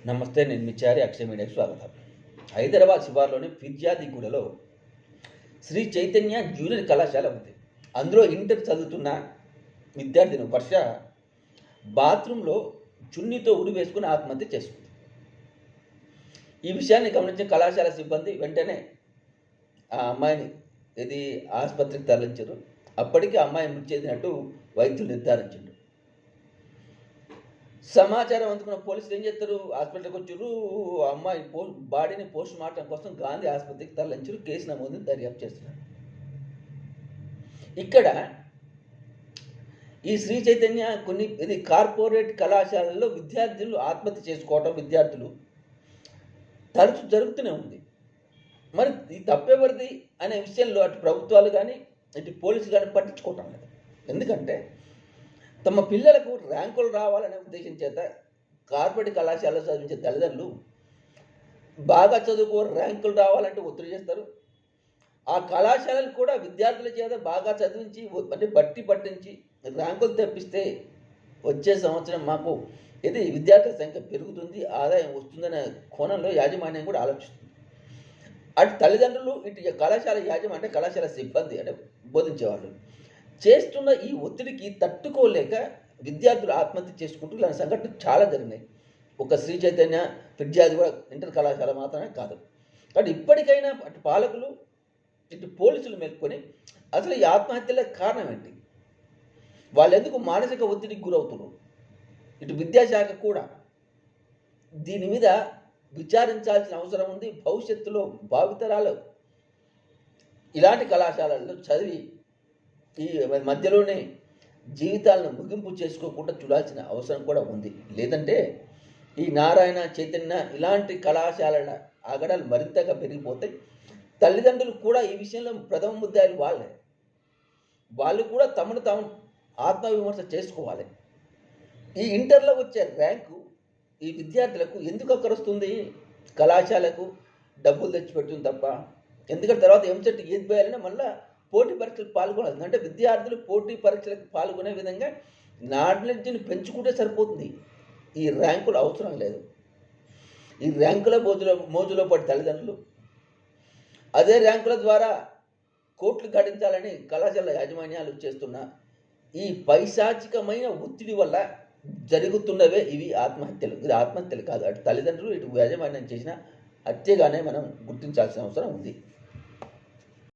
నమస్తే, నేను మీ చారి అక్షయ మీడియాకి స్వాగతం. హైదరాబాద్ శివార్లోని ఫిర్యాదిగూడలో శ్రీ చైతన్య జూనియర్ కళాశాల ఉంది. అందులో ఇంటర్ చదువుతున్న విద్యార్థిని వర్ష బాత్రూంలో చున్నీతో ఉరి వేసుకుని ఆత్మహత్య చేసుకుంది. ఈ విషయాన్ని గమనించిన కళాశాల సిబ్బంది వెంటనే ఆ అమ్మాయిని ఆసుపత్రికి తరలించారు. అప్పటికి అమ్మాయి మృతి చెందినట్టు వైద్యులు నిర్ధారించారు. సమాచారం అందుకున్న పోలీసులు ఏం చేస్తారు, హాస్పిటల్కి వచ్చారు. అమ్మాయి బాడీని పోస్ట్ మార్టం కోసం గాంధీ ఆసుపత్రికి తరలించారు. కేసు నమోదు దర్యాప్తు చేస్తున్నారు. ఇక్కడ ఈ శ్రీ చైతన్య కొన్ని కార్పొరేట్ కళాశాలల్లో విద్యార్థులు ఆత్మహత్య చేసుకోవటం విద్యార్థులు తరచు జరుగుతూనే ఉంది. మరి ఈ తప్పెవరిది అనే విషయంలో అటు ప్రభుత్వాలు కానీ ఇటు పోలీసులు కానీ పట్టించుకోవటం లేదు. ఎందుకంటే తమ పిల్లలకు ర్యాంకులు రావాలనే ఉద్దేశం చేత కార్పొరేట్ కళాశాలలో చదివించే తల్లిదండ్రులు బాగా చదువుకో ర్యాంకులు రావాలంటే ఒత్తిడి చేస్తారు. ఆ కళాశాలలు కూడా విద్యార్థుల చేత బాగా చదివించి బట్టి పట్టించి ర్యాంకులు తెప్పిస్తే వచ్చే సంవత్సరం మాకు విద్యార్థుల సంఖ్య పెరుగుతుంది, ఆదాయం వస్తుందనే కోణంలో యాజమాన్యం కూడా ఆలోచిస్తుంది. అటు తల్లిదండ్రులు ఇటు కళాశాల యాజమాన్యం అంటే కళాశాల సిబ్బంది అంటే బోధించేవాళ్ళు చేస్తున్న ఈ ఒత్తిడికి తట్టుకోలేక విద్యార్థులు ఆత్మహత్య చేసుకుంటూ ఇలాంటి సంఘటనలు చాలా జరిగినాయి. ఒక శ్రీ చైతన్య విద్యార్థి కూడా ఇంటర్ కళాశాల మాత్రమే కాదు. కాబట్టి ఇప్పటికైనా అటు పాలకులు ఇటు పోలీసులు మేల్కొని అసలు ఈ ఆత్మహత్యలకు కారణం ఏంటి, వాళ్ళు ఎందుకు మానసిక ఒత్తిడికి గురవుతున్నారు, ఇటు విద్యాశాఖ కూడా దీని మీద విచారించాల్సిన అవసరం ఉంది. భవిష్యత్తులో భావితరాలు ఇలాంటి కళాశాలల్లో చదివి ఈ మధ్యలోనే జీవితాలను ముగింపు చేసుకోకుండా చూడాల్సిన అవసరం కూడా ఉంది. లేదంటే ఈ నారాయణ చైతన్య ఇలాంటి కళాశాలల ఆగడాలు మరింతగా పెరిగిపోతాయి. తల్లిదండ్రులు కూడా ఈ విషయంలో ప్రథమ ముద్దాయిలు వాళ్ళు కూడా తమను తాము ఆత్మవిమర్శ చేసుకోవాలి. ఈ ఇంటర్లో వచ్చే ర్యాంకు ఈ విద్యార్థులకు ఎందుకు అక్కరొస్తుంది, కళాశాలకు డబ్బులు తెచ్చిపెడుతుంది తప్ప. ఎందుకంటే తర్వాత ఎంసెట్ ఏది పోయాలన్నా మళ్ళీ పోటీ పరీక్షలకు పాల్గొనాలి. అంటే విద్యార్థులు పోటీ పరీక్షలకు పాల్గొనే విధంగా నాలెడ్జ్ని పెంచుకుంటే సరిపోతుంది. ఈ ర్యాంకులు అవసరం లేదు. ఈ ర్యాంకుల మోజులో పడి తల్లిదండ్రులు అదే ర్యాంకుల ద్వారా కోట్లు గడించాలని కళాశాల యాజమాన్యాలు చేస్తున్న ఈ పైశాచికమైన ఒత్తిడి వల్ల జరుగుతున్నవే ఇవి ఆత్మహత్యలు. ఇది ఆత్మహత్యలు కాదు, అటు తల్లిదండ్రులు ఇటు యాజమాన్యం చేసిన హత్యగానే మనం గుర్తించాల్సిన అవసరం ఉంది.